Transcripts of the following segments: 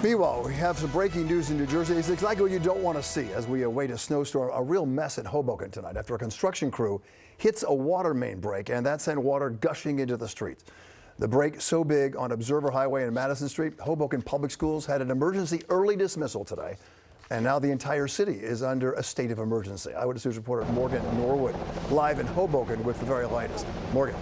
Meanwhile, we have some breaking news in New Jersey. It's exactly what you don't want to see as we await a snowstorm. A real mess in Hoboken tonight after a construction crew hits a water main break, and that sent water gushing into the streets. The break so big on Observer Highway and Madison Street, Hoboken Public Schools had an emergency early dismissal today. And now the entire city is under a state of emergency. Eyewitness News reporter Morgan Norwood live in Hoboken with the very latest. Morgan.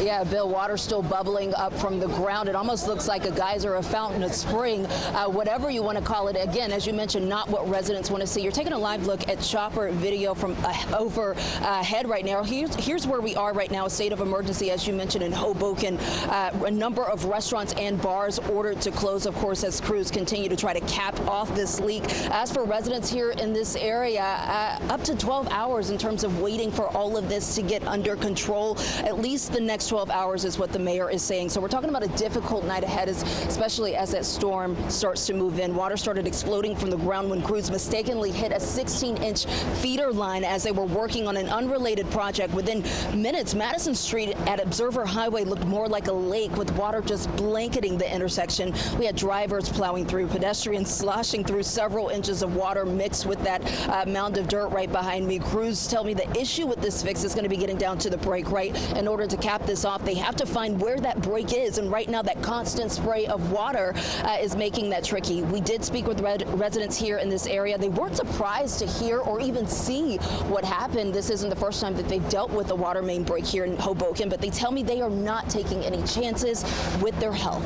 Yeah, Bill, water still bubbling up from the ground. It almost looks like a geyser, a fountain, a spring, whatever you want to call it. Again, as you mentioned, not what residents want to see. You're taking a live look at chopper video from overhead right now. Here's where we are right now, a state of emergency, as you mentioned, in Hoboken. A number of restaurants and bars ordered to close, of course, as crews continue to try to cap off this leak. As for residents here in this area, up to 12 hours in terms of waiting for all of this to get under control. At least the next 12 hours is what the mayor is saying. So we're talking about a difficult night ahead, especially as that storm starts to move in. Water started exploding from the ground when crews mistakenly hit a 16-inch feeder line as they were working on an unrelated project. Within minutes, Madison Street at Observer Highway looked more like a lake with water just blanketing the intersection. We had drivers plowing through, pedestrians sloshing through several inches of water mixed with that mound of dirt right behind me. Crews tell me the issue with this fix is going to be getting down to the break, right? In order to cap this off, they have to find where that break is, and right now that constant spray of water is making that tricky. We did speak with residents here in this area. They weren't surprised to hear or even see what happened. This isn't the first time that they've dealt with a water main break here in Hoboken, but they tell me they are not taking any chances with their health.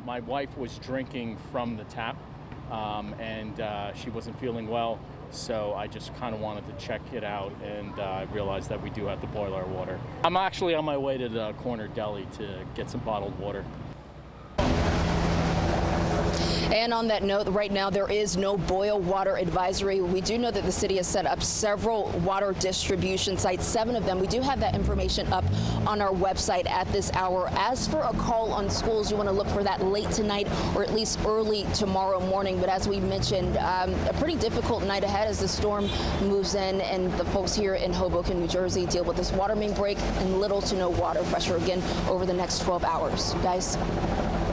My wife was drinking from the tap, and she wasn't feeling well. So I just kind of wanted to check it out, and I realized that we do have to boil our water. I'm actually on my way to the corner deli to get some bottled water. And on that note, right now there is no boil water advisory. We do know that the city has set up several water distribution sites, 7 of them. We do have that information up on our website at this hour. As for a call on schools, you want to look for that late tonight or at least early tomorrow morning. But as we mentioned, a pretty difficult night ahead as the storm moves in and the folks here in Hoboken, New Jersey deal with this water main break and little to no water pressure again over the next 12 hours. Guys.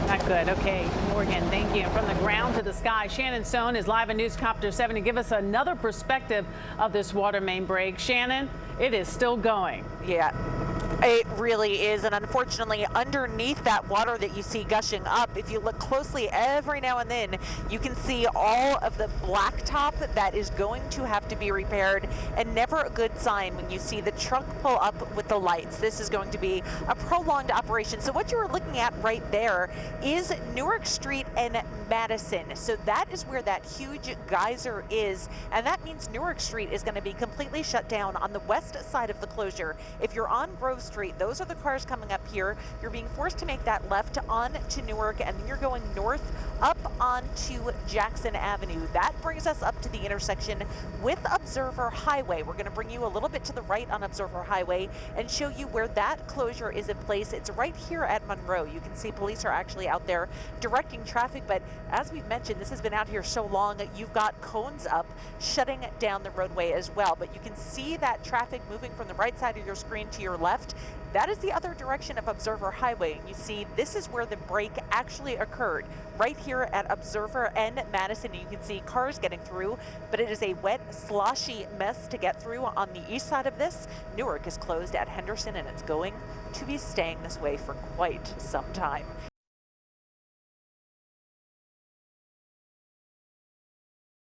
Not good. Okay, Morgan, thank you. From the ground to the sky, Shannon Sohn is live in Newscopter 7 to give us another perspective of this water main break. Shannon, it is still going. Yeah. It really is, and unfortunately underneath that water that you see gushing up, if you look closely every now and then, you can see all of the blacktop that is going to have to be repaired, and never a good sign when you see the truck pull up with the lights. This is going to be a prolonged operation. So what you're looking at right there is Newark Street and Madison. So that is where that huge geyser is, and that means Newark Street is going to be completely shut down on the west side of the closure. If you're on Grove Street, those are the cars coming up here. You're being forced to make that left on to Newark, and then you're going north up onto Jackson Avenue. That brings us up to the intersection with Observer Highway. We're going to bring you a little bit to the right on Observer Highway and show you where that closure is in place. It's right here at Monroe. You can see police are actually out there directing traffic, but as we've mentioned, this has been out here so long, you've got cones up shutting down the roadway as well. But you can see that traffic moving from the right side of your screen to your left. That is the other direction of Observer Highway. You see, this is where the break actually occurred, right here at Observer and Madison. You can see cars getting through, but it is a wet, sloshy mess to get through on the east side of this. Newark is closed at Henderson, and it's going to be staying this way for quite some time.